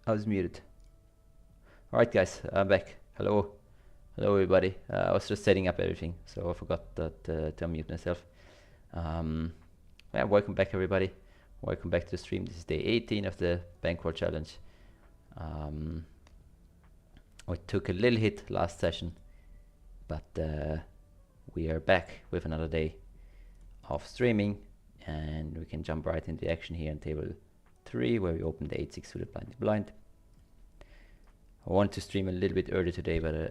I was muted. Alright guys, I'm back. Hello. Hello everybody. I was just setting up everything, so I forgot that to unmute myself. Yeah, welcome back everybody. Welcome back to the stream. This is day 18 of the Bankroll challenge. We took a little hit last session, but we are back with another day of streaming, and we can jump right into action here on table 3, where we opened the 8-6 suited blind. I wanted to stream a little bit earlier today, but I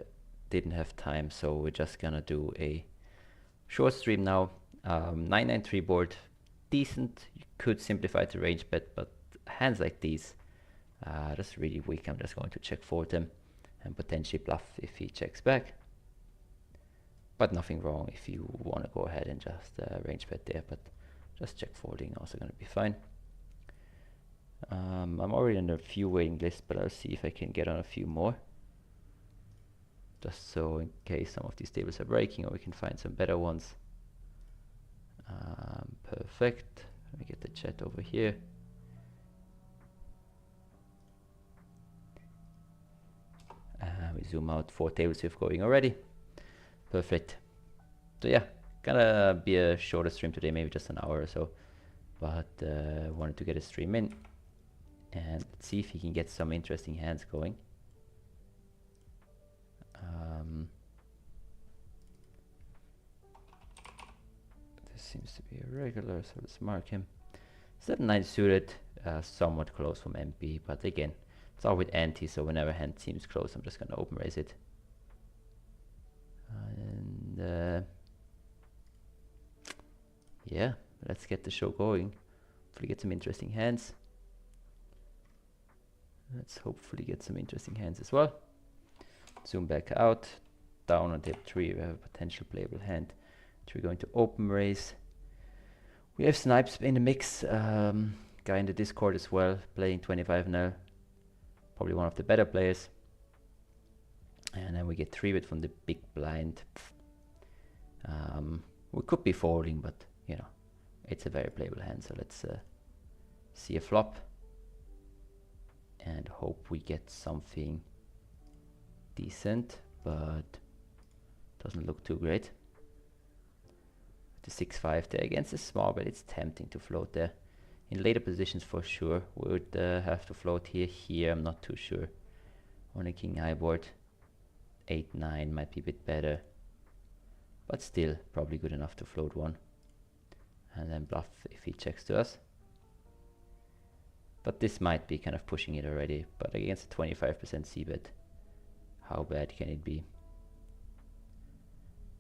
didn't have time, so we're just gonna do a short stream now. 993 board, decent. You could simplify to range bet, but hands like these, that's really weak. I'm just going to check fold them and potentially bluff if he checks back. But nothing wrong if you want to go ahead and just range bet there, but just check folding, also going to be fine. I'm already on a few waiting lists, but I'll see if I can get on a few more, just so in case some of these tables are breaking, or we can find some better ones. Perfect. Let me get the chat over here. We zoom out 4 tables we've going already. Perfect. So yeah, gonna be a shorter stream today, maybe just an hour or so, but wanted to get a stream in and let's see if he can get some interesting hands going. This seems to be a regular, so let's mark him. 7-9 suited, somewhat close from MP, but again, it's all with ante, so whenever hand seems close, I'm just gonna open raise it. And yeah, let's get the show going. Hopefully get some interesting hands. Let's hopefully get some interesting hands as well. Zoom back out. Down on table 3, we have a potential playable hand. So we're going to open raise. We have Snipes in the mix. Guy in the Discord as well, playing 25 now. Probably one of the better players. And then we get 3-bet from the big blind. We could be folding, but you know, it's a very playable hand. So let's see a flop and hope we get something decent, but doesn't look too great. The 6-5 there against a small, but it's tempting to float there. In later positions for sure, we would have to float here. Here, I'm not too sure. On a king high board, 8-9 might be a bit better, but still probably good enough to float one and then bluff if he checks to us. But this might be kind of pushing it already, but against a 25% c-bet, how bad can it be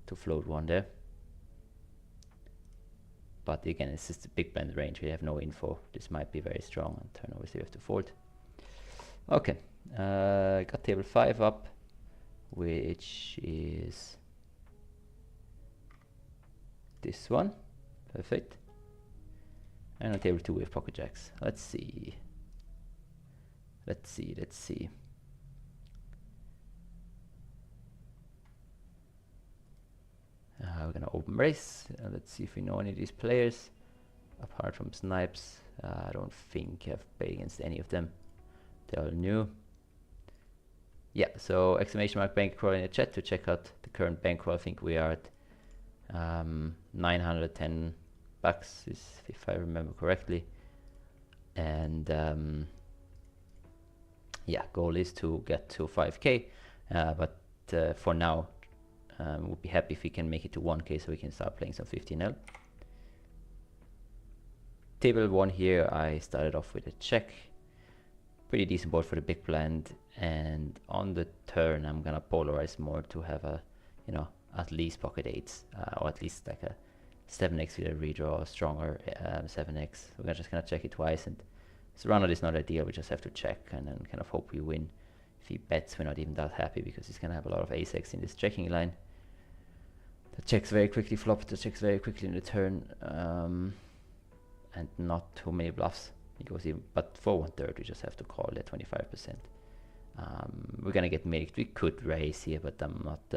to float one there? But again, it's just a big blind range, we have no info. This might be very strong, and turn obviously we have to fold. Okay, got table 5 up, which is this one. Perfect. And on table 2 we have pocket jacks. Let's see. Let's see. We're gonna open race. Let's see if we know any of these players. Apart from Snipes, I don't think I've played against any of them. They're all new. Yeah, so exclamation mark Bankroll in the chat to check out the current Bankroll. I think we are at 910 bucks, if I remember correctly. And yeah, goal is to get to 5k, but for now we'll be happy if we can make it to 1k so we can start playing some 15L. Table 1 here, I started off with a check. Pretty decent board for the big blind, and on the turn I'm gonna polarize more to have a, you know, at least pocket 8s, or at least like a 7x with a redraw, or stronger 7x. We're just gonna check it twice, and this runner is not ideal. We just have to check and then kind of hope we win. If he bets, we're not even that happy because he's gonna have a lot of ace-x in this checking line. The checks very quickly, flop the checks very quickly in the turn, and not too many bluffs. It goes even, but for 1/3 we just have to call at 25%. We're gonna get milked. We could raise here, but I'm not.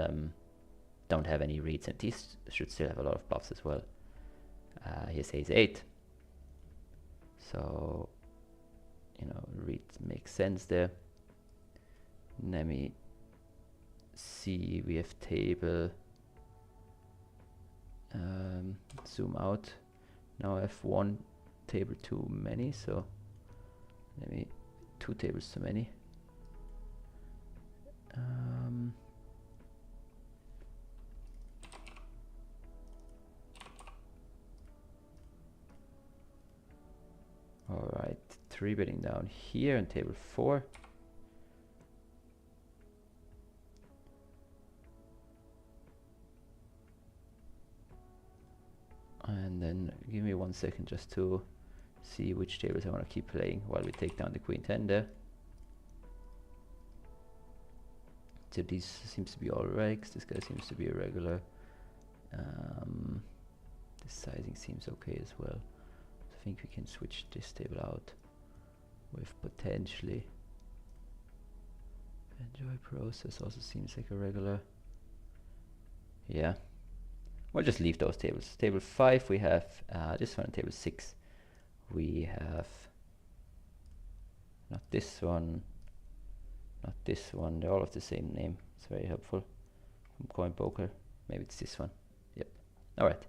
Don't have any reads, and these should still have a lot of bluffs as well. Here's ace 8, so you know, read makes makes sense there. Let me see, we have table, zoom out. Now I have one table too many, so let me, 2 tables too many. All right, 3 betting down here on table 4. And then give me 1 second just to see which tables I want to keep playing while we take down the queen 10 there. So these seems to be all regs. This guy seems to be a regular. The sizing seems okay as well. So I think we can switch this table out with potentially enjoy process. Also seems like a regular. Yeah. We'll just leave those tables. Table 5 we have this one, and table 6 we have not this one, not this one. They're all of the same name. It's very helpful. From Coin Poker. Maybe it's this one. Yep. Alright.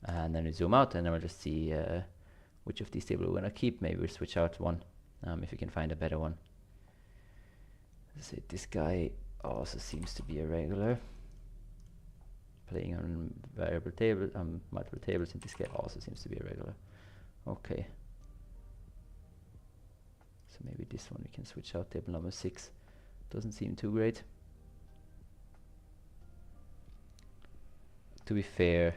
And then we zoom out and then we'll just see which of these tables we're gonna keep. Maybe we'll switch out one if we can find a better one. Let's see, this guy also seems to be a regular. Playing on variable table, multiple tables, and this guy also seems to be a regular. Okay. So maybe this one we can switch out. Table number 6 doesn't seem too great. To be fair,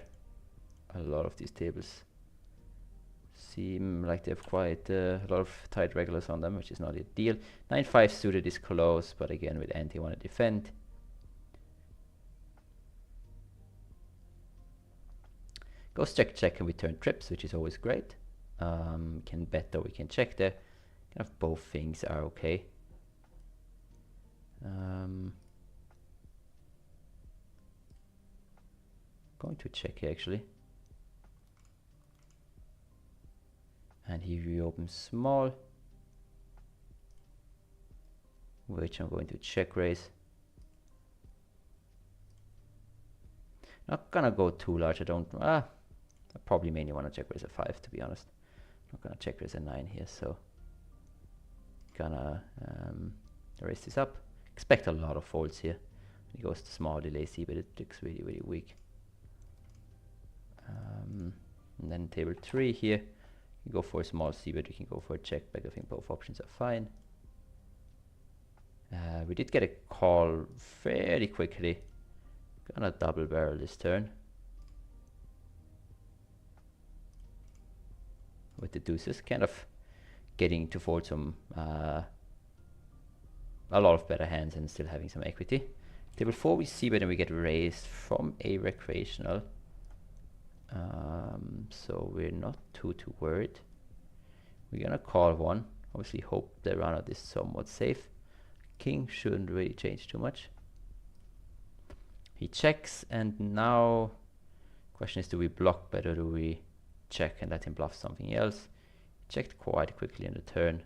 a lot of these tables seem like they have quite a lot of tight regulars on them, which is not ideal. 9-5 suited is close, but again with ante want to defend. Goes check check and we turn trips, which is always great. Can bet or we can check there. Kind of both things are okay. Going to check here actually. And he reopens small, which I'm going to check raise. Not gonna go too large. I probably mainly want to check raise a 5 to be honest. Not gonna check raise a 9 here, so gonna raise this up. Expect a lot of folds here. He goes to small delay C, but it looks really, really weak. And then table 3 here. You go for a small C, but we can go for a check back. I think both options are fine. We did get a call fairly quickly. Gonna double barrel this turn with the deuces, kind of getting to fold some a lot of better hands and still having some equity. Table 4 we see, but then we get raised from a recreational, so we're not too worried. We're gonna call one. Obviously hope the runout is somewhat safe. King shouldn't really change too much. He checks, and now question is, do we block better or do we check and let him bluff something else? Checked quite quickly in the turn.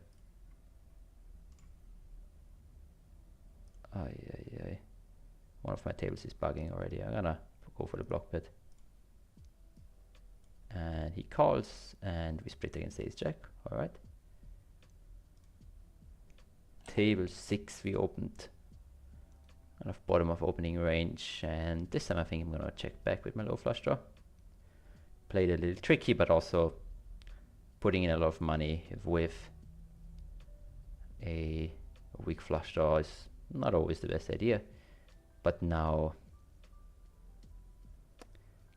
One of my tables is bugging already. I'm gonna go for the block bet. And he calls and we split against ace jack. Alright. Table 6 we opened kind of bottom of opening range, and this time I think I'm gonna check back with my low flush draw. Played a little tricky, but also putting in a lot of money with a weak flush draw is not always the best idea. But now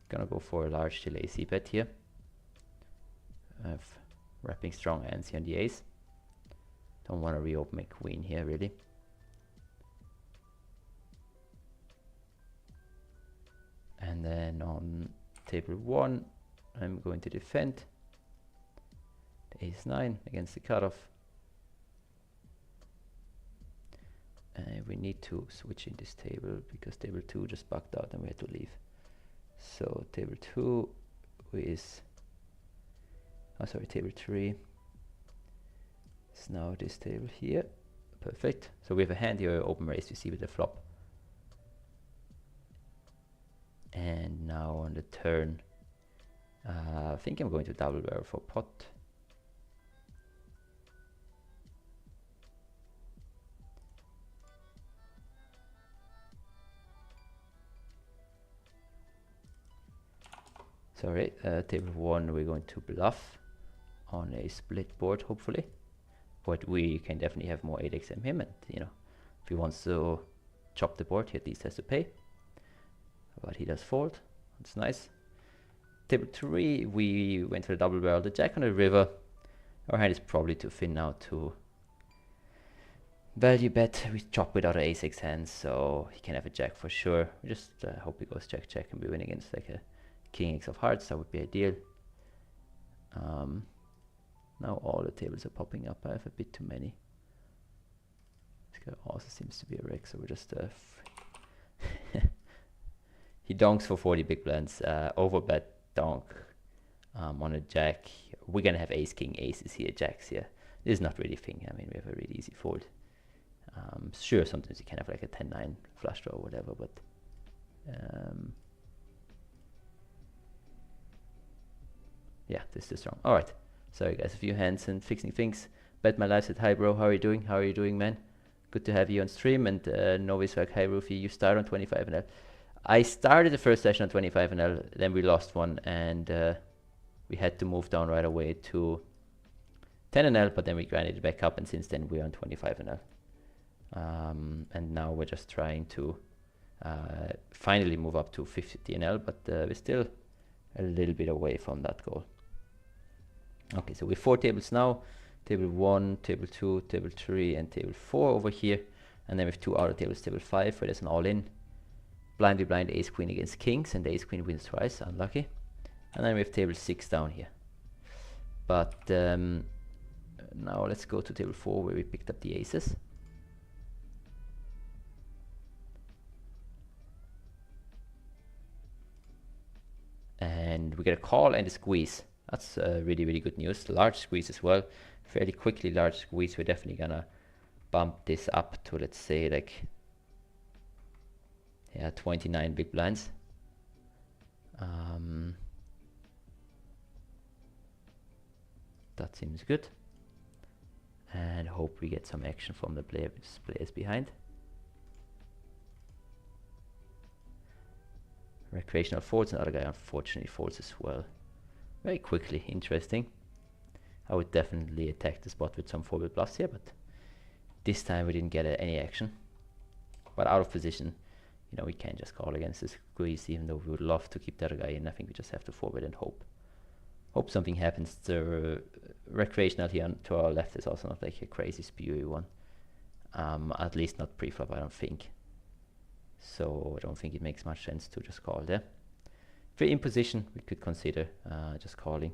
gonna go for a large delay C bet here. Wrapping strong ante on the ace. Don't want to reopen my queen here really. And then on table 1 I'm going to defend the ace 9 against the cutoff. We need to switch in this table because table 2 just bugged out and we had to leave. So table 2 is, table 3 So now this table here, perfect. So we have a hand here, open raise, you see with the flop. And now on the turn, I think I'm going to double barrel for pot. Sorry, table 1 we're going to bluff on a split board hopefully, but we can definitely have more 8x than him, and you know, if he wants to chop the board he at least has to pay, but he does fold. That's nice. Table 3 we went for the double barrel, the jack on the river. Our hand is probably too thin now to value bet. We chop without an ace-x hand, so he can have a jack for sure. We just hope he goes jack check and we win against like a king x of hearts. That would be ideal. Now all the tables are popping up. I have a bit too many. This guy also seems to be a wreck, so we're just he donks for 40 big blinds. Overbet donk on a jack. We're gonna have ace king aces here, jacks here. This is not really a thing. I mean, we have a really easy fold. Sure, sometimes you can have like a 10-9 flush draw or whatever, but yeah, this is strong. All right, sorry guys, a few hands and fixing things. Bet my life said, hi bro, how are you doing? How are you doing, man? Good to have you on stream. And Noviswag, hi Rufy, you start on 25 and L. I started the first session on 25 and L, then we lost one, and we had to move down right away to 10 and L, but then we grinded it back up, and since then we're on 25 and L. And now we're just trying to finally move up to 50 and L, but we're still a little bit away from that goal. Okay, so we have 4 tables now. Table 1, table 2, table 3, and table 4 over here. And then we have 2 outer tables, table 5, where there's an all-in. Blindly blind ace queen against kings, and the ace queen wins twice, unlucky. And then we have table 6 down here. But now let's go to table 4, where we picked up the aces. And we get a call and a squeeze. That's really, really good news. Large squeeze as well. Fairly quickly large squeeze. We're definitely gonna bump this up to, let's say, like, yeah, 29 big blinds. That seems good. And hope we get some action from the players behind. Recreational folds, another guy unfortunately folds as well. Very quickly, interesting. I would definitely attack the spot with some 4-bet bluffs here, but this time we didn't get any action. But out of position, you know, we can't just call against this squeeze, even though we would love to keep the other guy in. I think we just have to 4-bet and hope. Hope something happens. The recreational here to our left is also not like a crazy spewy one. At least not pre-flop, I don't think. So I don't think it makes much sense to just call there. If we're in position, we could consider just calling.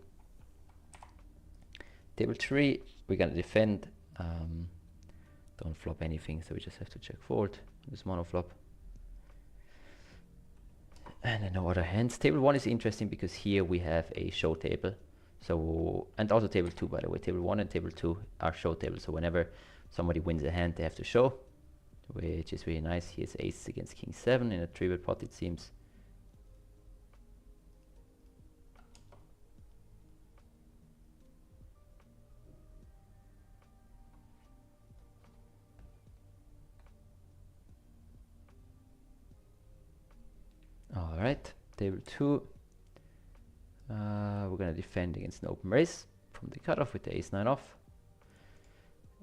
Table 3, we're gonna defend. Don't flop anything, so we just have to check fold. This monoflop. And then no other hands. Table 1 is interesting because here we have a show table. So, and also table 2, by the way. Table 1 and table 2 are show tables. So whenever somebody wins a hand, they have to show, which is really nice. Here's ace against king 7 in a 3-bet pot, it seems. Alright, table 2. We're gonna defend against an open raise from the cutoff with the ace-9 off.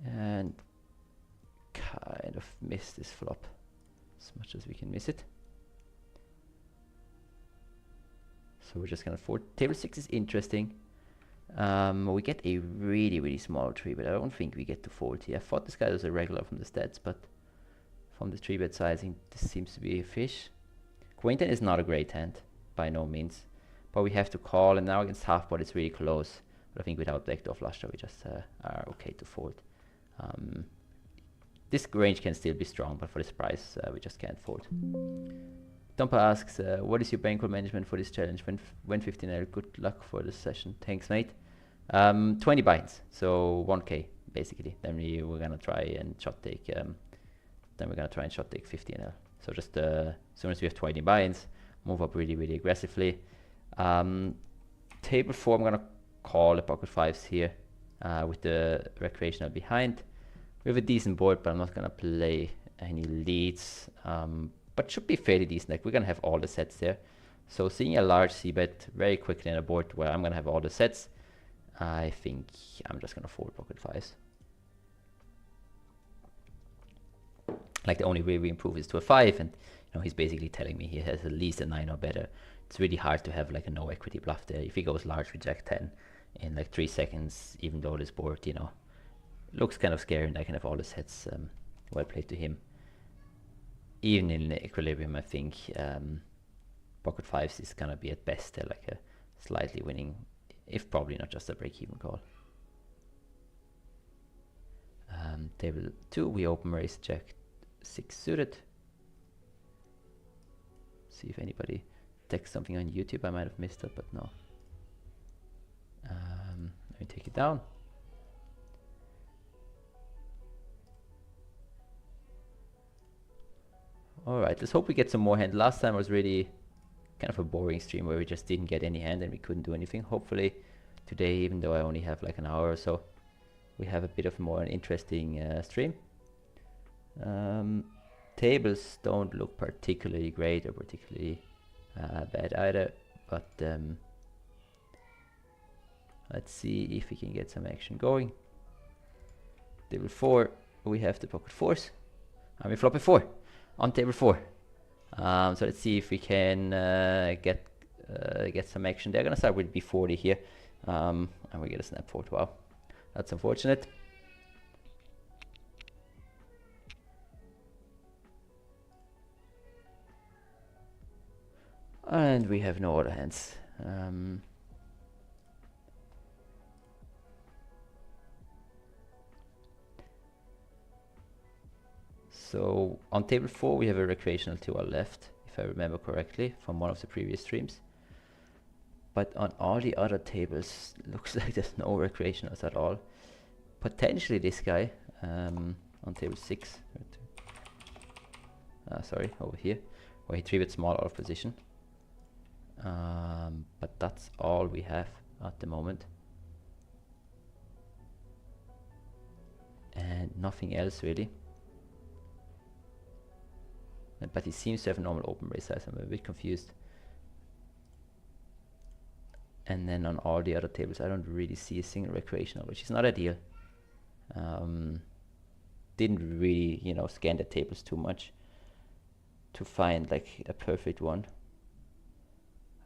And kind of miss this flop as much as we can miss it. So we're just gonna fold. Table 6 is interesting. We get a really, really small 3-bet. I don't think we get to fold here. I thought this guy was a regular from the stats, but from the 3-bet sizing, this seems to be a fish. Queen-10 is not a great hand, by no means. But we have to call, and now against half-pot it's really close. But I think without backdoor flush draw, we just are okay to fold. This range can still be strong, but for this price, we just can't fold. Dumper asks, what is your bankroll management for this challenge? When 15L, good luck for this session. Thanks, mate. 20 binds, so 1k basically. Then we're gonna try and shot take. Then we're gonna try and shot take 50 NL. So just as soon as we have 20 buy-ins, move up really aggressively. Table 4, I'm gonna call the pocket 5s here with the recreational behind. We have a decent board, but I'm not gonna play any leads. But should be fairly decent. Like, we're gonna have all the sets there. So seeing a large c-bet very quickly on a board where I'm gonna have all the sets, I think I'm just gonna fold pocket 5s. Like, the only way we improve is to a 5, and you know, he's basically telling me he has at least a 9 or better. It's really hard to have like a no equity bluff there. If he goes large with Jack 10 in like 3 seconds, even though this board, you know, looks kind of scary, and I can have all the sets. Well played to him. Even in equilibrium, I think pocket 5s is gonna be at best like a slightly winning, if probably not just a break-even call. Table 2, we open raise Jack 6 suited. See if anybody texts something on YouTube. I might have missed it, but no. Let me take it down. Alright, let's hope we get some more hand. Last time was really kind of a boring stream where we just didn't get any hand and we couldn't do anything. Hopefully today, even though I only have like an hour or so, we have a bit of more an interesting stream. Tables don't look particularly great or particularly bad either, but let's see if we can get some action going. Table 4, we have the pocket 4s, and we flop a 4 on table 4. So let's see if we can get some action. They're gonna start with B40 here, and we get a snap fold. Wow, that's unfortunate. And we have no other hands. So on table 4 we have a recreational to our left, if I remember correctly from one of the previous streams. But on all the other tables, looks like there's no recreationals at all. Potentially this guy on table 6. Sorry, over here, where he 3-bet small out of position. But that's all we have at the moment. And nothing else really. But he seems to have a normal open raise size. I'm a bit confused. And then on all the other tables, I don't really see a single recreational, which is not ideal. Didn't really, you know, scan the tables too much to find like a perfect one.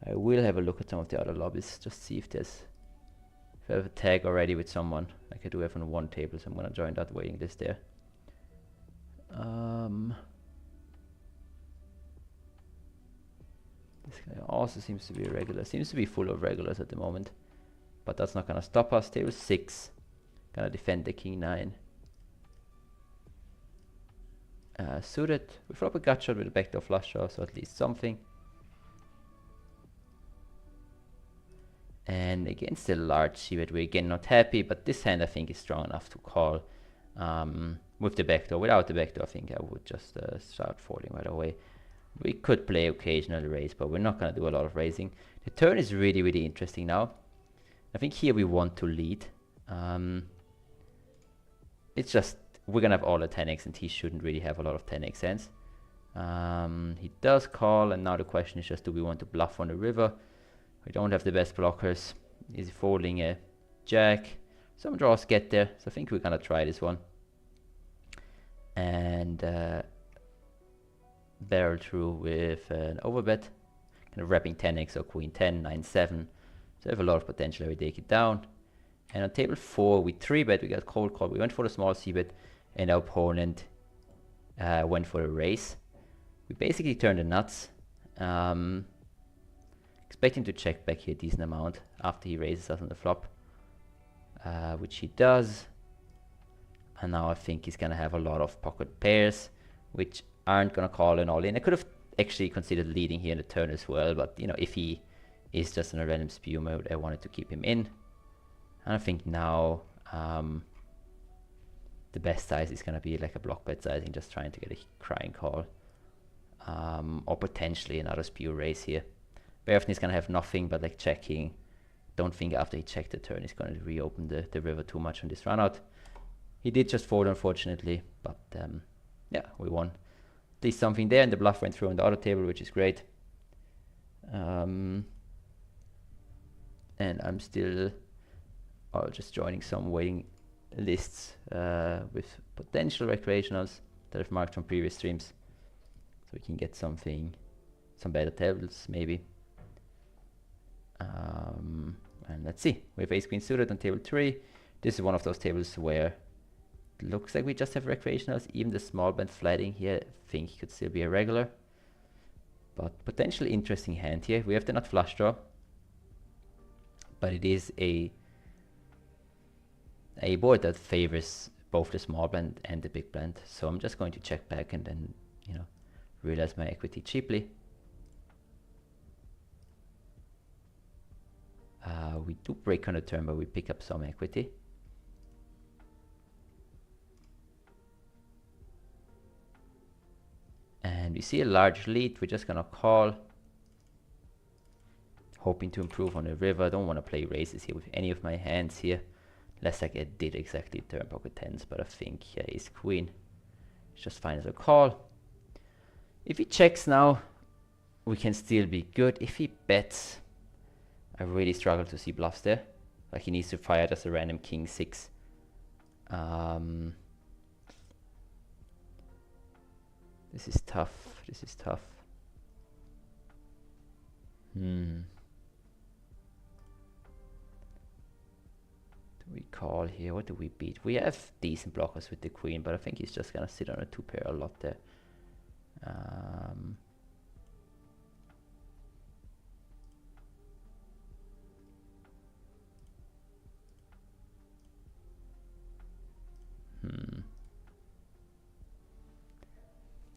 I will have a look at some of the other lobbies, just see if there's, if I have a tag already with someone, like I do have on one table, so I'm gonna join that waiting list there. This guy also seems to be a regular, seems to be full of regulars at the moment, but that's not gonna stop us. Table 6, gonna defend the king 9. Suited, we flop a gut shot with a backdoor flush draw, so at least something. And against the large c-bet, we're again not happy, but this hand I think is strong enough to call with the backdoor. Without the backdoor, I think I would just start folding right away. We could play occasional raise, but we're not going to do a lot of raising. The turn is really interesting now. I think here we want to lead. It's just, we're going to have all the 10x and he shouldn't really have a lot of 10x hands. He does call, and now the question is just, do we want to bluff on the river? We don't have the best blockers. Is he folding a jack? Some draws get there, so I think we're going to try this one. And barrel through with an overbet, kind of wrapping 10x, so queen 10, 9, 7. So I have a lot of potential. We take it down. And on table 4, we 3-bet, we got cold call. We went for the small c-bet, and our opponent went for a raise. We basically turned the nuts. Expecting to check back here a decent amount after he raises us on the flop, which he does. And now I think he's gonna have a lot of pocket pairs, which aren't gonna call an all-in. I could have actually considered leading here in the turn as well, but you know, if he is just in a random spew mode, I wanted to keep him in. And I think now the best size is gonna be like a block bet sizing, just trying to get a crying call. Or potentially another spew raise here. Very often he's gonna have nothing but like checking. Don't think after he checked the turn he's gonna reopen the river too much on this run out. He did just fold, unfortunately, but yeah, we won. At least something there, and the bluff went through on the other table, which is great. And I'm still just joining some waiting lists with potential recreationals that I've marked from previous streams, so we can get something, some better tables maybe. And let's see, we have ace queen suited on table 3. This is one of those tables where it looks like we just have recreationals. Even the small blind flatting here, I think could still be a regular, but potentially interesting hand here. We have the nut flush draw, but it is a board that favors both the small blind and the big blind. So I'm just going to check back and then, you know, realize my equity cheaply. We do break on the turn, but we pick up some equity. And we see a large lead. We're just gonna call, hoping to improve on the river. I don't want to play raises here with any of my hands here, unless like I did exactly turn pocket tens, but I think ace queen is just fine as a call. If he checks now, we can still be good. If he bets, I really struggle to see bluffs there. Like he needs to fire just a random king 6. This is tough. This is tough. Do we call here? What do we beat? We have decent blockers with the queen, but I think he's just gonna sit on a 2-pair a lot there.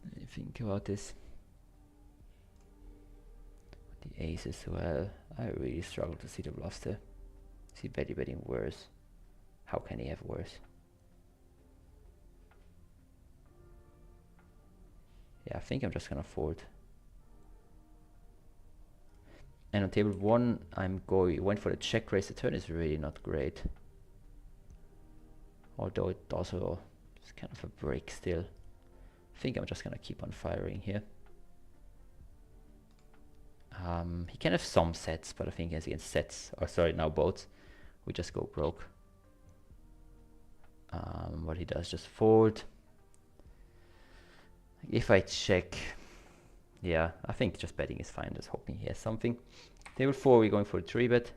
Let me think about this. The ace as well. I really struggle to see the bluffs there. Is he betting worse? How can he have worse? Yeah, I think I'm just gonna fold. And on table 1, went for the check raise. The turn is really not great. Although it also is kind of a break still. I think I'm just gonna keep on firing here. He can have some sets, but I think as against sets, or sorry, now boats, we just go broke. What he does, just fold. If I check, yeah, I think just betting is fine, just hoping he has something. Table 4, we're going for a 3-bet.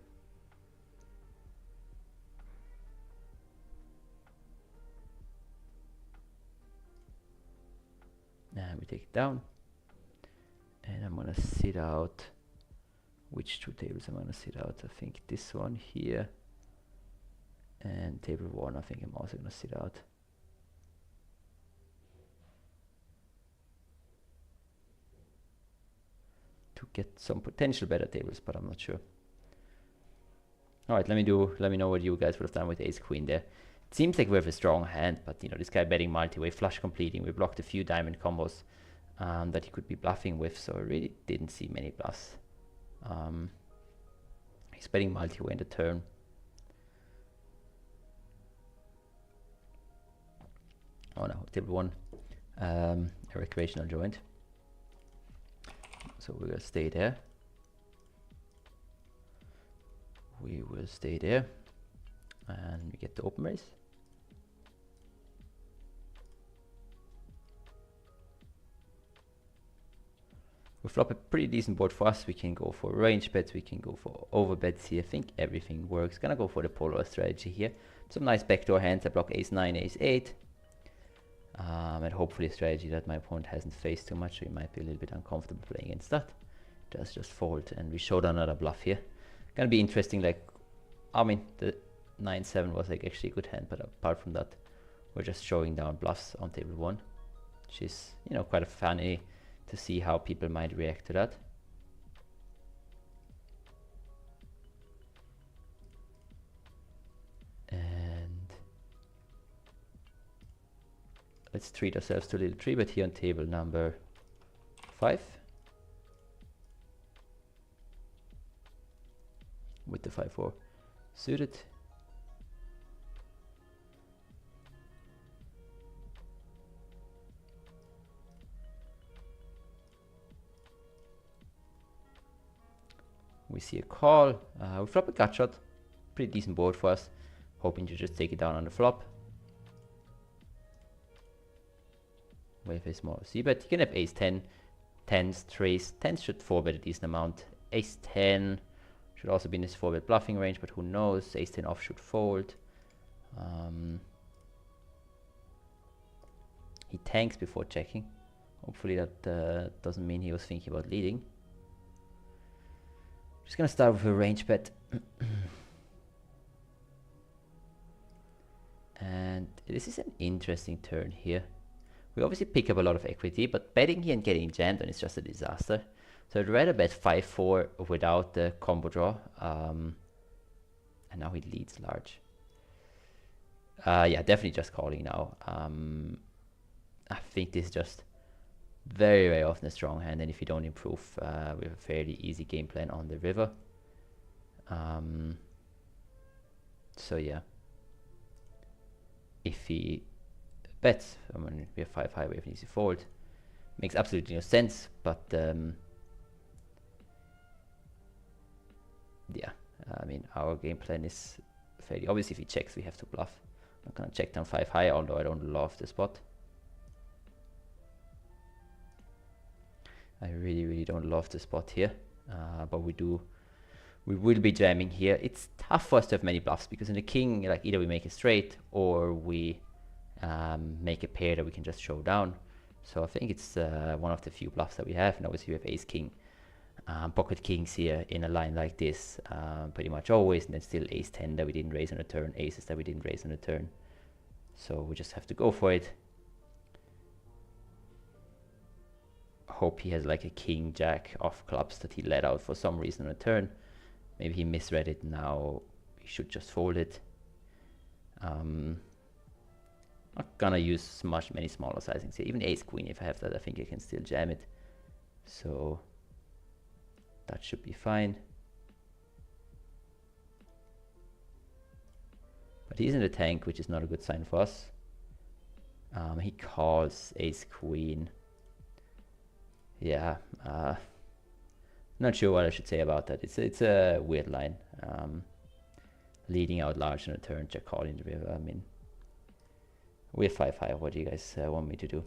And we take it down. And I'm gonna sit out. Which 2 tables I'm gonna sit out? I think this one here. And table 1, I think I'm also gonna sit out. To get some potential better tables, but I'm not sure. Alright, let me know what you guys would have done with ace queen there. It seems like we have a strong hand, but you know, this guy betting multi-way, flush completing. We blocked a few diamond combos that he could be bluffing with, so I really didn't see many bluffs. He's betting multi-way in the turn. Oh no, table 1, a recreational joint. So we're gonna stay there. We will stay there, and we get the open raise. We flop a pretty decent board for us. We can go for range bets, we can go for over bets here. I think everything works. Gonna go for the polar strategy here. Some nice backdoor hands. I block ace 9, ace 8. And hopefully a strategy that my opponent hasn't faced too much, so he might be a little bit uncomfortable playing against that. Does just fold, and we showed another bluff here. Gonna be interesting, like, I mean, the 9-7 was like actually a good hand, but apart from that, we're just showing down bluffs on table 1, which is, you know, quite funny to see how people might react to that. And Let's treat ourselves to a little 3-bet here on table number 5. With the 5-4 suited. We see a call. We flop a gut shot. Pretty decent board for us. Hoping to just take it down on the flop. We have a small c-bet. You can have ace 10, 10s, trace. 10s should 4-bet a decent amount. Ace 10 should also be in his 4-bet bluffing range, but who knows? Ace 10 off should fold. He tanks before checking. Hopefully that doesn't mean he was thinking about leading. Just gonna start with a range bet. And this is an interesting turn here. We obviously pick up a lot of equity, but betting here and getting jammed on is just a disaster. So I'd rather bet 5-4 without the combo draw. And now he leads large. Yeah, definitely just calling now. I think this is just very, very often a strong hand, and if you don't improve, we have a fairly easy game plan on the river. So yeah, if he bets, I mean, we have 5 high, we have an easy fold. Makes absolutely no sense, but yeah, I mean, our game plan is fairly obvious. If he checks, we have to bluff. I'm not gonna check down 5 high, although I don't love the spot. I really, really don't love the spot here, but we will be jamming here. It's tough for us to have many bluffs, because in the king, like, either we make a straight or we make a pair that we can just show down. So I think it's one of the few bluffs that we have, and obviously we have ace king, pocket kings here in a line like this, pretty much always, and then still ace 10 that we didn't raise on the turn, aces that we didn't raise on the turn. So we just have to go for it. Hope he has like a king jack off clubs that he let out for some reason on a turn. Maybe he misread it. Now he should just fold it. Not gonna use many smaller sizings here. Even ace queen, if I have that, I think I can still jam it. So that should be fine. But he's in the tank, which is not a good sign for us. He calls ace queen. Yeah, not sure what I should say about that. It's a weird line. Leading out large on a turn, check calling the river. I mean, we have 5 high. What do you guys want me to do?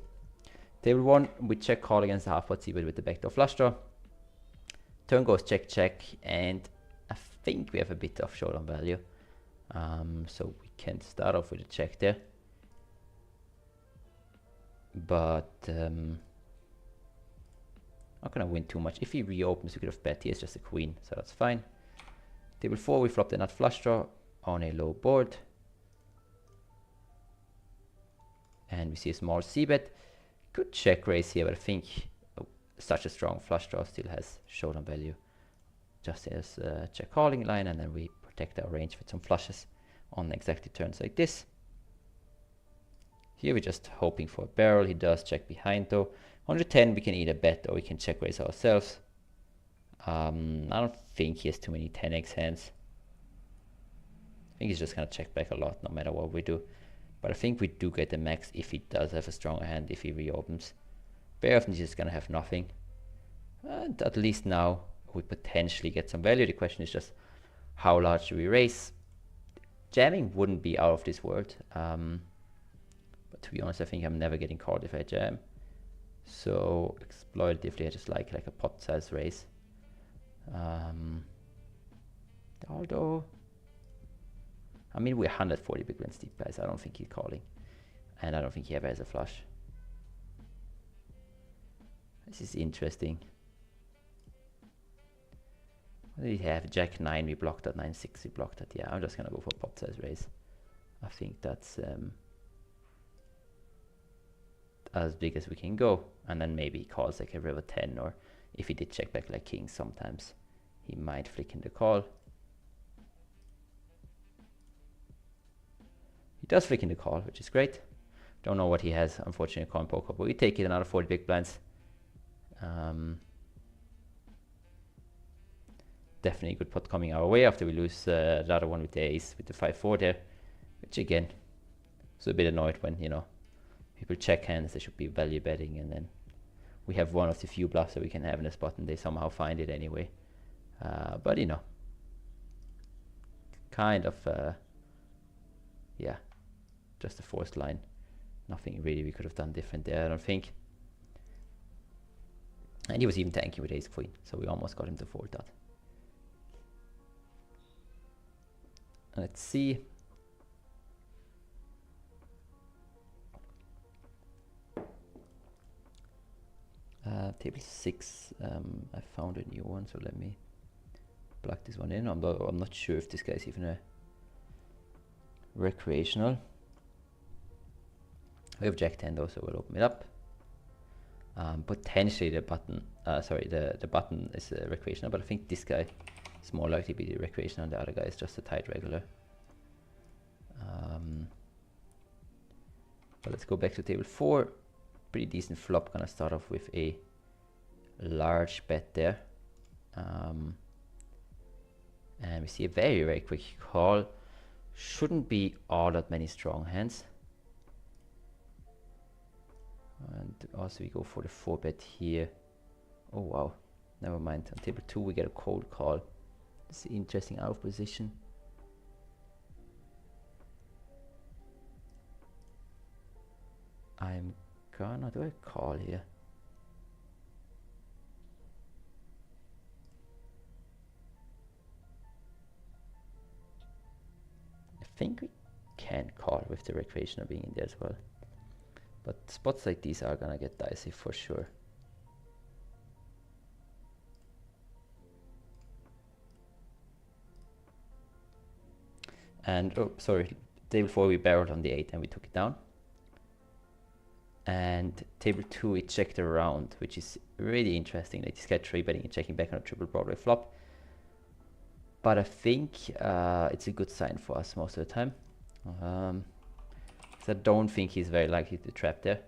Table 1, we check call against the half pot c-bet with the backdoor flush draw. Turn goes check check, and I think we have a bit of showdown value. So we can start off with a check there. But not gonna win too much. If he reopens, we could have bet. He has just a queen, so that's fine. Table 4, we flop the nut flush draw on a low board. And we see a small c-bet. Good check raise here, but I think such a strong flush draw still has showdown value. Just as a check calling line, and then we protect our range with some flushes on exactly turns like this. Here we're just hoping for a barrel. He does check behind though. 110, we can either bet or we can check raise ourselves. I don't think he has too many 10x hands. I think he's just gonna check back a lot no matter what we do. But I think we do get the max if he does have a stronger hand, if he reopens. Very often he's just gonna have nothing. And at least now we potentially get some value. The question is just how large do we raise? Jamming wouldn't be out of this world. But to be honest, I think I'm never getting called if I jam. So exploitatively, I just like a pot size raise. Although, I mean, we're 140 big blind deep, guys. I don't think he's calling, and I don't think he ever has a flush. This is interesting. What did he have? Jack 9, we blocked that. 9-6, we blocked that. Yeah, I'm just gonna go for pot size raise. I think that's as big as we can go, and then maybe he calls like a river 10, or if he did check back like king, sometimes he might flick in the call. He does flick in the call, which is great. Don't know what he has, unfortunately, calling poker, but we take it another 40 big blinds. Definitely a good pot coming our way after we lose the other one with the ace with the 5-4 there, which again, was a bit annoyed when, you know, people check hands, they should be value betting, and then we have one of the few bluffs that we can have in a spot and they somehow find it anyway. But you know, kind of, yeah, just a forced line. Nothing really we could have done different there, I don't think. And he was even tanking with ace queen, so we almost got him to fold that. Let's see. Table 6, I found a new one, so let me plug this one in. I'm not sure if this guy is even a recreational. We have Jack 10 though, so we'll open it up. Potentially the button, the button is a recreational, but I think this guy is more likely to be the recreational and the other guy is just a tight regular. But let's go back to table 4. Pretty decent flop, gonna start off with a large bet there. And we see a very, very quick call. Shouldn't be all that many strong hands. And also we go for the 4-bet here. Oh wow, never mind. On table 2 we get a cold call. It's interesting out of position. I'm gonna do a call here. I think we can call with the recreational being in there as well. But spots like these are gonna get dicey for sure. And oh, sorry, table 4 we barreled on the 8 and we took it down. And table 2 we checked around, which is really interesting. Like this guy 3-betting and checking back on a triple Broadway flop. But I think it's a good sign for us most of the time. So I don't think he's very likely to trap there.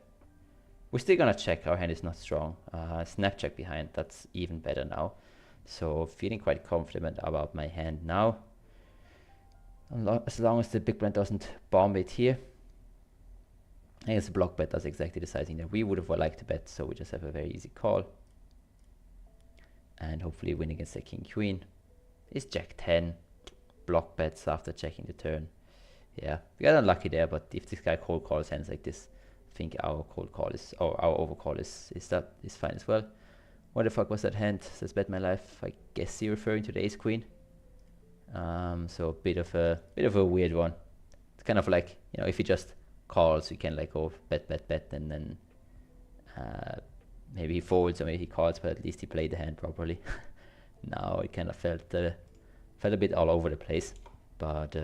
We're still gonna check, our hand is not strong. Snap check behind, that's even better now. So feeling quite confident about my hand now. As long as the big blind doesn't bomb it here. I guess the block bet does exactly the sizing that we would have liked to bet, so we just have a very easy call. And hopefully win against the king queen. Is Jack 10. Block bets after checking the turn. Yeah, we got unlucky there, but if this guy cold calls hands like this, I think our cold call is, or our overcall is fine as well. What the fuck was that hand? Says bet my life. I guess you're referring to the ace queen. So a bit of a weird one. It's kind of like, you know, if he just calls, we can like go bet, and then maybe he folds or maybe he calls, but at least he played the hand properly. Now it kind of felt a bit all over the place, but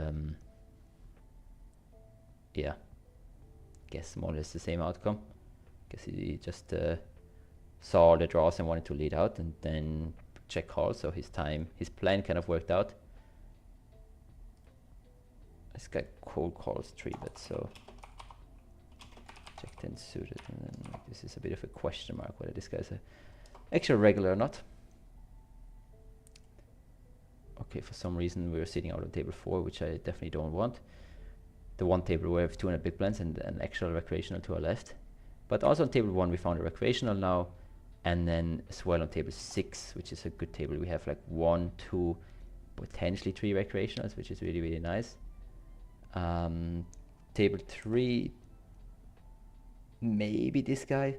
yeah, guess more or less the same outcome. Guess he just saw the draws and wanted to lead out and then check call, so his plan kind of worked out. This guy cold calls 3-bet, so Jack 10 suited, and then like, this is a bit of a question mark whether this guy's a actual regular or not. Okay, for some reason we're sitting out on table 4, which I definitely don't want. The one table where we have 200 big blinds and an actual recreational to our left. But also on table 1 we found a recreational now, and then as well on table 6, which is a good table, we have like 1, 2, potentially 3 recreationals, which is really, really nice. Table 3, maybe this guy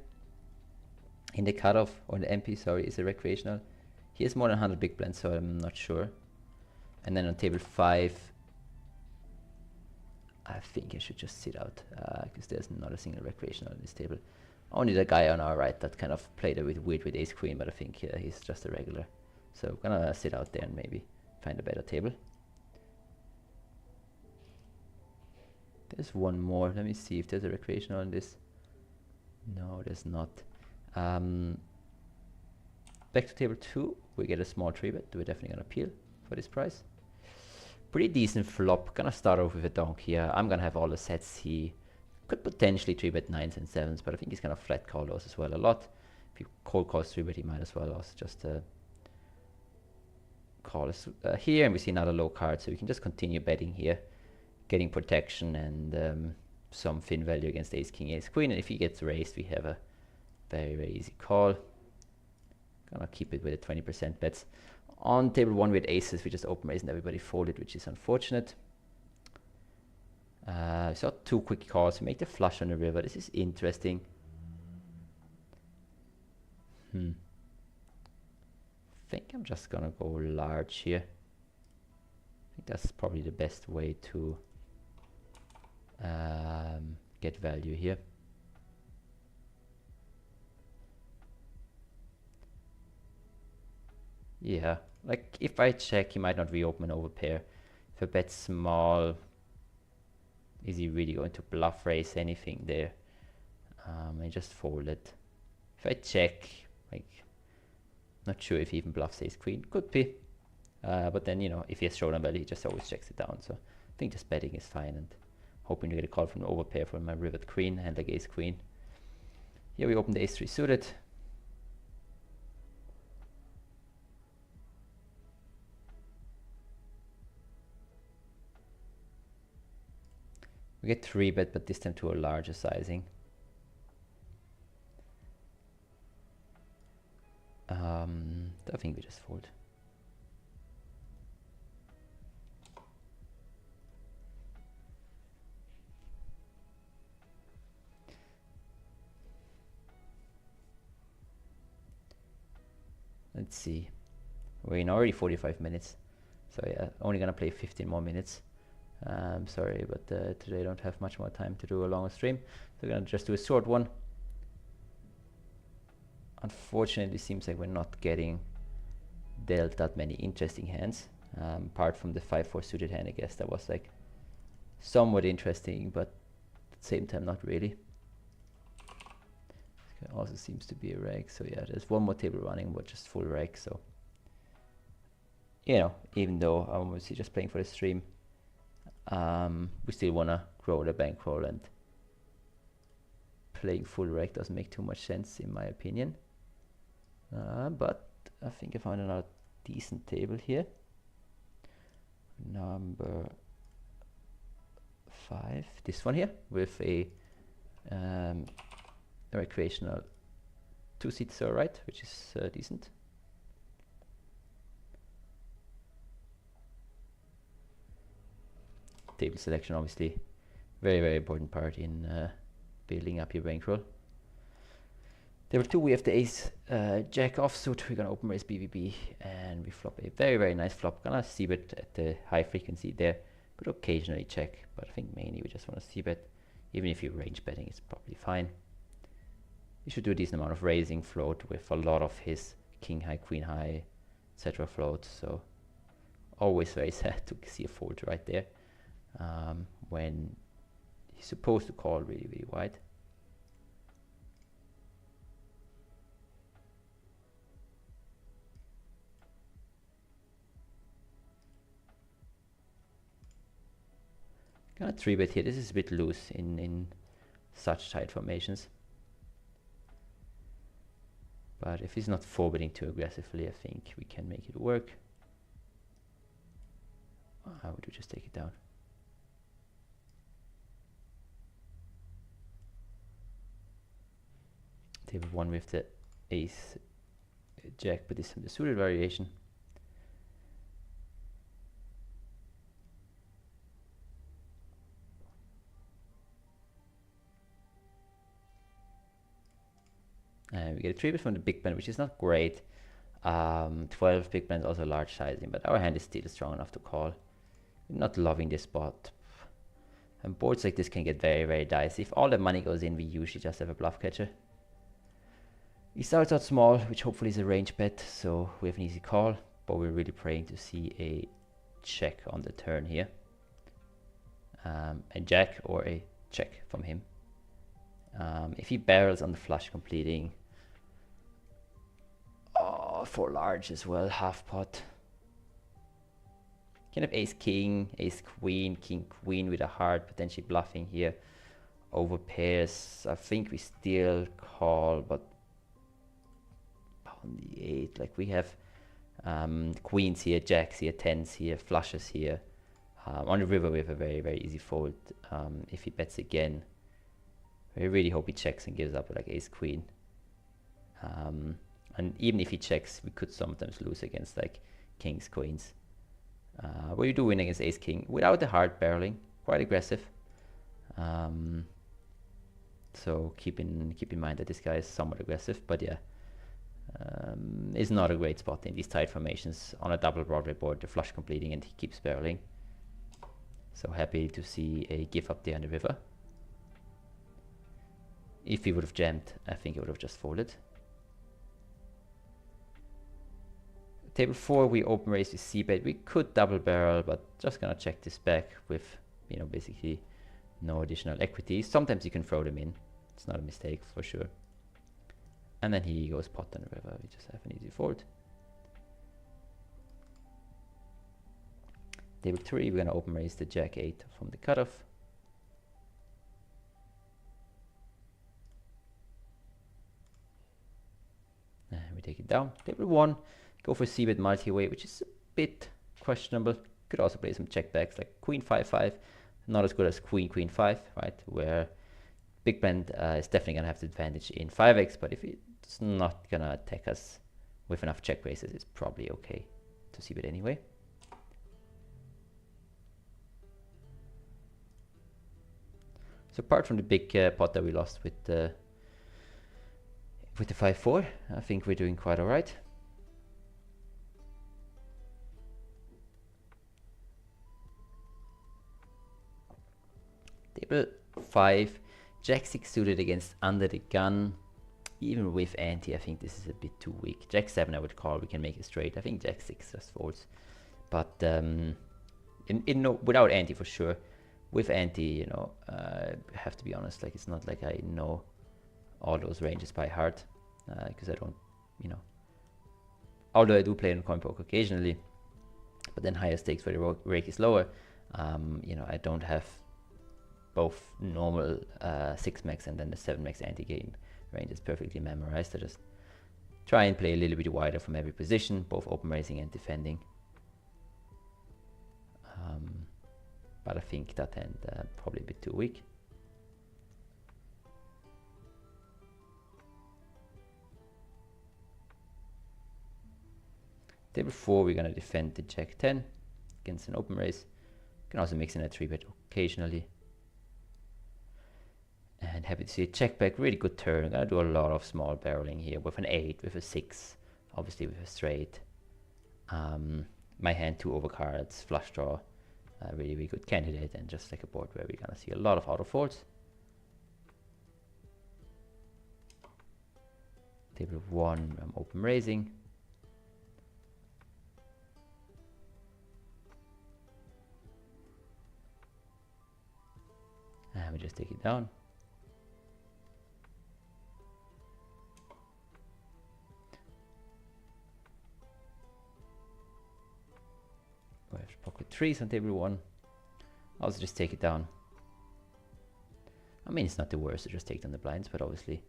in the cutoff, or the MP, sorry, is a recreational. He has more than 100 big blinds, so I'm not sure. And then on table 5, I think I should just sit out, because there's not a single recreational on this table. Only the guy on our right that kind of played a bit weird with ace queen, but I think he's just a regular. So I'm gonna sit out there and maybe find a better table. There's one more. Let me see if there's a recreational on this. No, there's not. Back to table 2, we get a small 3-bet. We're definitely gonna appeal for this price. Pretty decent flop. Gonna start off with a donk here. I'm gonna have all the sets he Could potentially 3-bet 9s and 7s, but I think he's gonna flat call those as well a lot. If you cold calls 3-bet, he might as well also just call us here, and we see another low card, so we can just continue betting here, getting protection and some fin value against ace king ace queen, and if he gets raised we have a very, very easy call. Gonna keep it with a 20% bets. On table 1 with aces we just open raised and everybody folded, which is unfortunate. We saw 2 quick calls. We make the flush on the river. This is interesting. I think I'm just gonna go large here. I think that's probably the best way to get value here. Yeah, like if I check, he might not reopen an overpair. If I bet small, is he really going to bluff raise anything there? I just fold it. If I check, like, not sure if he even bluffs ace queen. Could be. But then, you know, if he has showdown value, he just always checks it down. So I think just betting is fine, and hoping to get a call from the overpair for my rivered queen and like ace queen. Here we open the ace 3 suited. We get 3-bet, but this time to a larger sizing. I think we just fold. Let's see. We're in already 45 minutes. So yeah, only gonna play 15 more minutes. Sorry, but today I don't have much more time to do a longer stream. So we're gonna just do a short one. Unfortunately, it seems like we're not getting dealt that many interesting hands. Apart from the 5-4 suited hand, I guess that was like somewhat interesting, but at the same time not really. It also seems to be a reg, so yeah, there's one more table running, but just full reg. So you know, even though I'm obviously just playing for the stream, we still wanna grow the bankroll, and playing full reg doesn't make too much sense in my opinion. But I think I found another decent table here. Number 5, this one here, with a recreational 2-seat sir, right, which is decent. Table selection, obviously, very, very important part in building up your bankroll. Table 2, we have the ace jack offsuit. We're gonna open raise BVB, and we flop a very, very nice flop. Gonna c-bet at the high frequency there, but occasionally check. But I think mainly we just want to c-bet. Even if you're range betting, it's probably fine. You should do a decent amount of raising float with a lot of his king high, queen high, etc. float. So always very sad to see a fold right there when he's supposed to call really, really wide. Gonna 3-bet here. This is a bit loose in such tight formations. But if he's not 4-betting too aggressively, I think we can make it work. How would we just take it down? Table 1 with the ace jack, but this is the suited variation. We get a 3-bet from the big blind, which is not great. 12 big blind is also large sizing, but our hand is still strong enough to call. We're not loving this spot. And boards like this can get very, very dicey. If all the money goes in, we usually just have a bluff catcher. He starts out small, which hopefully is a range bet, so we have an easy call, but we're really praying to see a check on the turn here. A jack or a check from him. If he barrels on the flush completing, for large as well, half pot. Can have ace king, ace queen, king queen with a heart, potentially bluffing here. over pairs, I think we still call, but on the 8, like we have queens here, jacks here, tens here, flushes here. On the river we have a very, very easy fold. If he bets again, I really hope he checks and gives up with like ace queen. And even if he checks, we could sometimes lose against like kings, queens. But you do win against ace king without the hard barreling, quite aggressive. So keep in mind that this guy is somewhat aggressive, but yeah, is not a great spot in these tight formations on a double Broadway board, the flush completing, and he keeps barreling. So happy to see a give up there on the river. If he would have jammed, I think he would have just folded. Table 4, we open raise with c-bet. We could double barrel, but just gonna check this back with, you know, basically no additional equity. Sometimes you can throw them in. It's not a mistake for sure. And then he goes pot on the river. We just have an easy fold. Table 3, we're gonna open raise the jack 8 from the cutoff. And we take it down. Table 1, go for c-bet multi-way, which is a bit questionable. Could also play some check backs like queen 5-5. Not as good as queen 5, right? Where big blind is definitely gonna have the advantage in 5x, but if it's not gonna attack us with enough check raises, it's probably okay to c-bet anyway. So apart from the big pot that we lost with the 5-4, I think we're doing quite all right. Table 5, jack 6 suited against under the gun. Even with ante, I think this is a bit too weak. Jack 7 I would call, we can make it straight. I think jack 6 just folds. But without ante for sure. With ante, you know, I have to be honest, like it's not like I know all those ranges by heart, because I don't, you know, although I do play on coin poker occasionally, but then higher stakes where the rake is lower, you know, I don't have both normal 6 max and then the 7 max anti-game ranges perfectly memorized. I just try and play a little bit wider from every position, both open raising and defending. But I think that hand probably a bit too weak. Table 4, we're gonna defend the jack 10 against an open raise. You can also mix in a 3-bet occasionally. And happy to see a check back, really good turn. I'm gonna do a lot of small barreling here with an 8, with a 6, obviously with a straight. My hand 2 overcards, flush draw. Really, really good candidate, and just like a board where we're gonna see a lot of auto folds. Table 1, I'm open raising. And we just take it down. We have pocket 3s on table 1. Also just take it down. I mean, it's not the worst to just take down the blinds, but obviously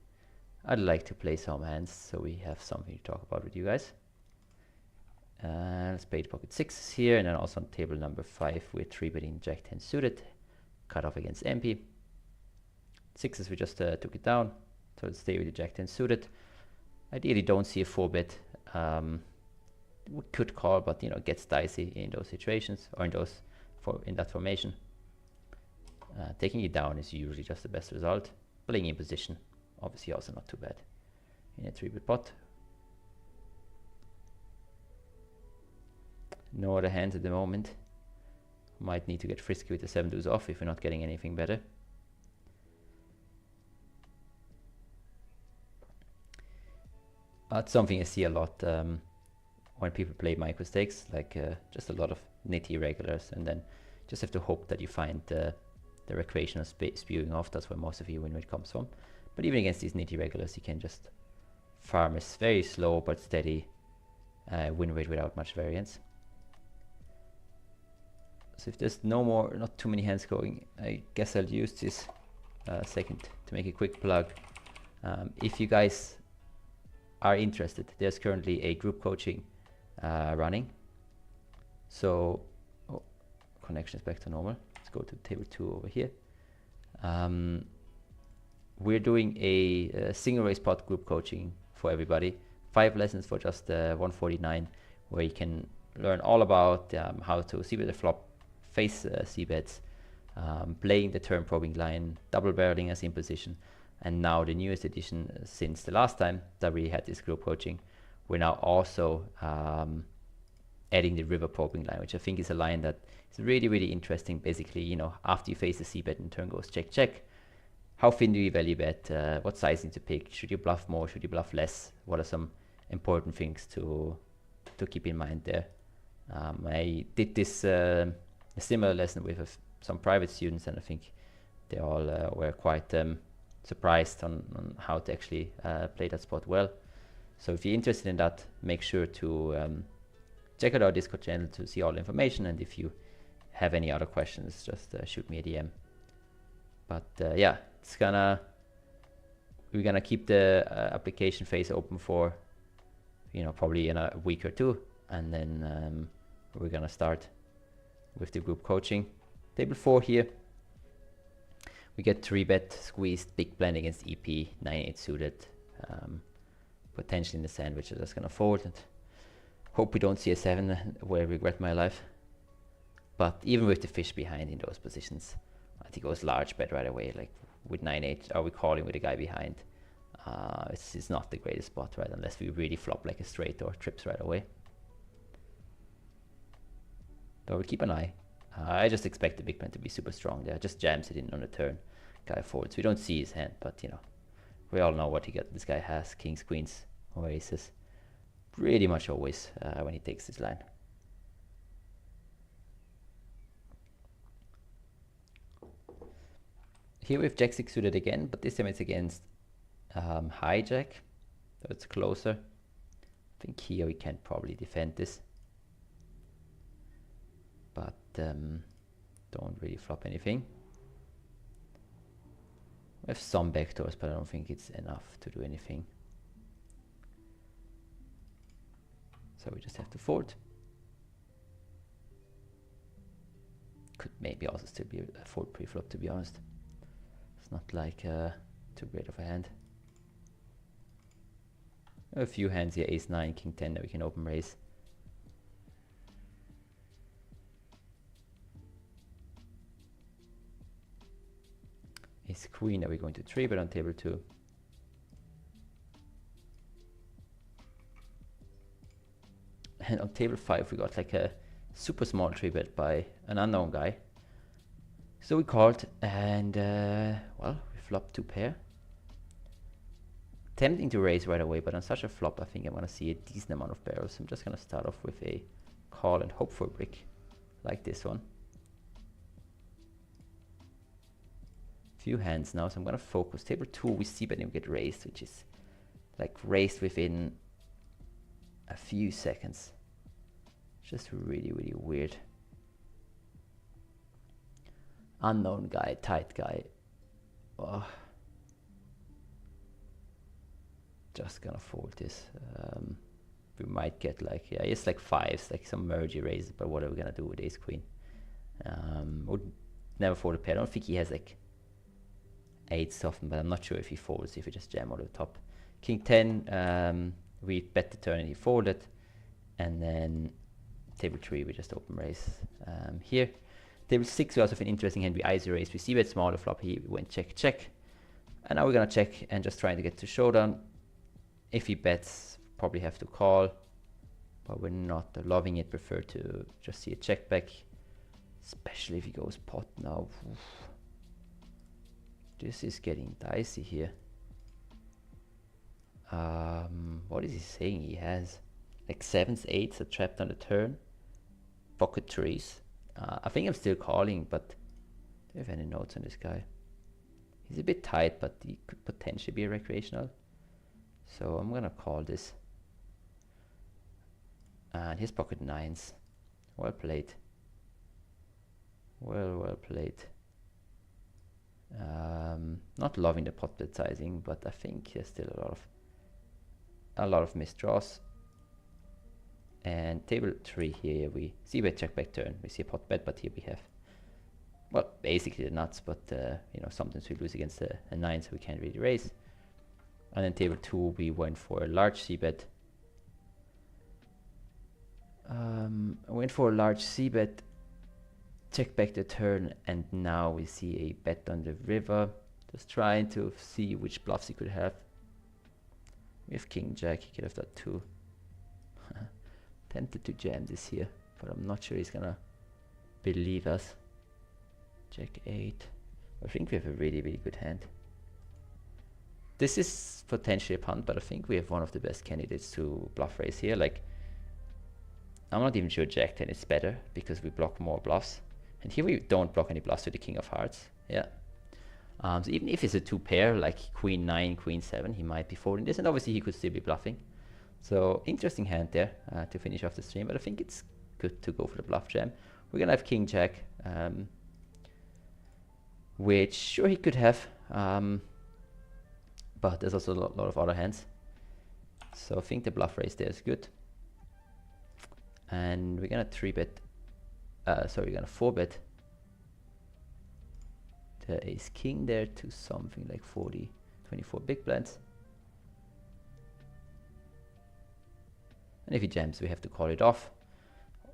I'd like to play some hands so we have something to talk about with you guys. Let's play the pocket 6s here, and then also on table number 5 we're 3-betting jack 10 suited, cut off against MP. 6s we just took it down, so let's stay with the jack 10 suited. Ideally don't see a 4-bet. We could call, but you know, it gets dicey in those situations, or in that formation. Taking it down is usually just the best result. Playing in position, obviously also not too bad in a 3-bet pot. No other hands at the moment. Might need to get frisky with the 7 deuce off if we're not getting anything better. That's something I see a lot when people play Microstakes, like just a lot of nitty regulars, and then just have to hope that you find the recreational spewing off. That's where most of your win rate comes from. But even against these nitty regulars, you can just farm a very slow but steady win rate without much variance. So if there's not too many hands going, I guess I'll use this second to make a quick plug. If you guys are interested, there's currently a group coaching running. So, oh, connection is back to normal. Let's go to table 2 over here. We're doing a single race pot group coaching for everybody. 5 lessons for just 149, where you can learn all about how to see with the flop, face c-bets, playing the turn probing line, double barreling as in position, and now the newest addition since the last time that we had this group coaching, we're now also adding the river probing line, which I think is a line that is really, really interesting. Basically, you know, after you face the c-bet and turn goes check, check, how thin do you value bet, what sizing to pick, should you bluff more, should you bluff less, what are some important things to keep in mind there. I did this a similar lesson with some private students, and I think they all were quite surprised on how to actually play that spot well. So if you're interested in that, make sure to check out our Discord channel to see all the information, and if you have any other questions, just shoot me a DM. But yeah, we're gonna keep the application phase open for, you know, probably in a week or 2, and then we're gonna start with the group coaching. Table 4 here, we get 3-bet squeezed big blind against EP 9-8 suited, potentially in the sandwich. I'm just gonna fold and hope we don't see a 7 where I regret my life. But even with the fish behind in those positions, I think it was large bet right away. Like with 9-8, are we calling with a guy behind? It's not the greatest spot, right? Unless we really flop like a straight or trips right away. But we'll keep an eye. I just expect the big blind to be super strong there. Just jams it in on the turn. Guy folds. We don't see his hand, but you know, we all know what this guy has. Kings, queens, or aces. Pretty much always when he takes this line. Here we have Jack 6 suited again, but this time it's against hijack, so it's closer. I think here we can probably defend this, but don't really flop anything. We have some backdoors, but I don't think it's enough to do anything. So we just have to fold. Could maybe also still be a fold pre-flop, to be honest. It's not like too great of a hand. A few hands here, ace 9, king 10 that we can open raise. Ace queen that we're going to 3-bet on table 2. And on table 5 we got like a super small 3-bet by an unknown guy. So we called, and well, we flopped 2 pair. Tempting to raise right away, but on such a flop I think I'm gonna see a decent amount of barrels. I'm just gonna start off with a call and hope for a brick like this one. Few hands now, so I'm gonna focus. Table 2 we see, but then we get raised, which is like raised within a few seconds. Just really, really weird. Unknown guy, tight guy. Oh. Just gonna fold this. We might get like, yeah, it's like 5s, like some mergey raises, but what are we gonna do with ace queen? Would never fold a pair. I don't think he has like 8s often, but I'm not sure if he folds, if he just jam over the top. King 10, we bet the turn and he folded, and then table 3 we just open raise here. Table 6 we also have an interesting hand. We ISO raise, we see bet small, the flop here we went check check, and now we're gonna check and just trying to get to showdown. If he bets, probably have to call, but we're not loving it. Prefer to just see a check back, especially if he goes pot now. Oof. This is getting dicey here. What is he saying? He has like 7s, 8s are trapped on the turn. Pocket 3s. I think I'm still calling, but do you have any notes on this guy? He's a bit tight, but he could potentially be a recreational. So I'm gonna call this. And his pocket 9s. Well played. Well played. Not loving the pot bet sizing, but I think there's still a lot of missed draws. And table 3 here, we see we check back turn. We see a pot bet, but here we have, well, basically the nuts, but you know, sometimes we lose against a 9, so we can't really raise. And then table 2, we went for a large c-bet. I went for a large c-bet, check back the turn, and now we see a bet on the river. Just trying to see which bluffs he could have. We have king jack, he could have that too. Tempted to jam this here, but I'm not sure he's gonna believe us. Jack 8. I think we have a really, really good hand. This is potentially a punt, but I think we have one of the best candidates to bluff raise here. Like, I'm not even sure Jack 10 is better because we block more bluffs. And here we don't block any bluffs with the king of hearts. Yeah. So even if it's a 2 pair, like queen 9, queen 7, he might be folding this. And obviously he could still be bluffing. So interesting hand there to finish off the stream. But I think it's good to go for the bluff jam. We're going to have king jack. Which sure he could have. But there's also a lot of other hands. So I think the bluff raise there is good. And we're going to 3-bet. Sorry, we're going to 4-bet the ace king there to something like 40, 24 big blinds. And if he jams, we have to call it off.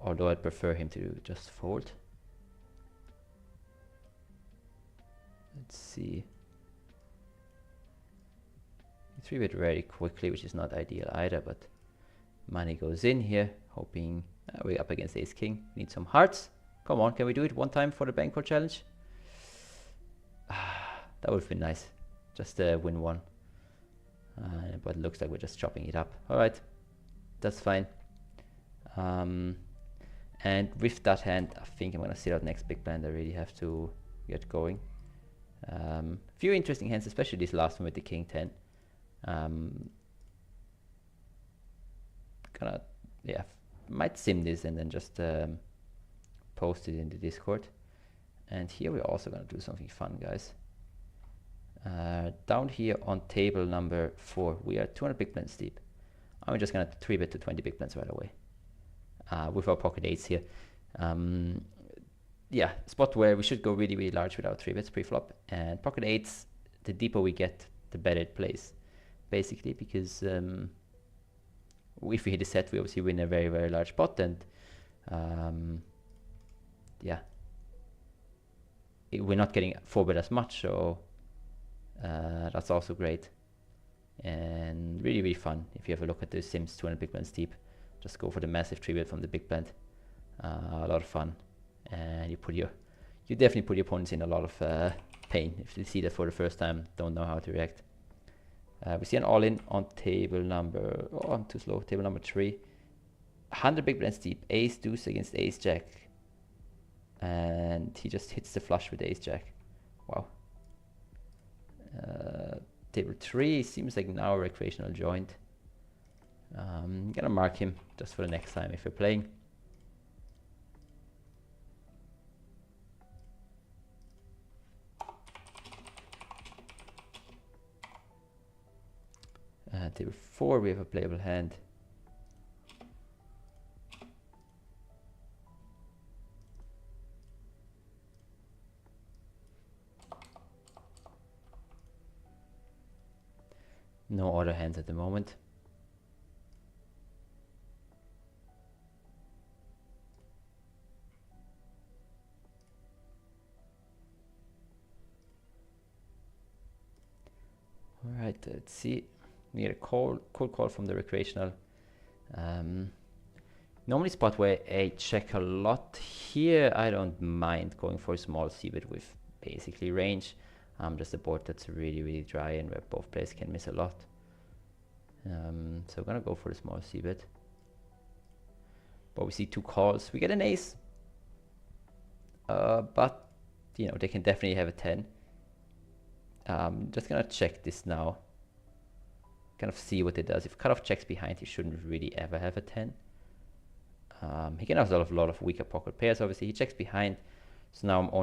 Although I'd prefer him to just fold. Let's see. 3-bet very quickly, which is not ideal either, but money goes in here, hoping we're up against ace king. Need some hearts. Come on, can we do it one time for the Bankroll challenge? That would have been nice. Just win one. But it looks like we're just chopping it up. Alright, that's fine. And with that hand, I think I'm going to sit out next big blind. I really have to get going. Few interesting hands, especially this last one with the king 10. Gonna, yeah, might sim this and then just post it in the Discord. And here we're also gonna do something fun, guys. Down here on table number 4, we are 200 big blinds deep. I'm just gonna 3-bet to 20 big blinds right away with our pocket 8s here. Yeah, spot where we should go really, really large with our 3-bets pre-flop. And pocket 8s, the deeper we get, the better it plays, basically, because if we hit a set, we obviously win a very, very large pot, and yeah, we're not getting 4-bet as much, so that's also great and really, really fun. If you have a look at the sims 200 big blinds deep, just go for the massive 3-bet from the big blind. A lot of fun, and you definitely put your opponents in a lot of pain if they see that for the first time, don't know how to react. We see an all-in on table number, oh, I'm too slow, table number 3. 100 big blinds deep, ace deuce against ace jack. And he just hits the flush with ace jack. Wow. Table 3 seems like now a recreational joint. I'm gonna mark him just for the next time if we're playing. Table 4, we have a playable hand. No other hands at the moment. All right, let's see. We get a cold call from the recreational. Normally spot where I check a lot. Here I don't mind going for a small c-bet with basically range. Just a board that's really, really dry and where both players can miss a lot. So I'm gonna go for the small c-bet. But we see 2 calls. We get an ace. But, you know, they can definitely have a 10. Just gonna check this now. Kind of see what it does. If cutoff checks behind, he shouldn't really ever have a 10. He can have a lot of weaker pocket pairs, obviously. He checks behind. So now I'm only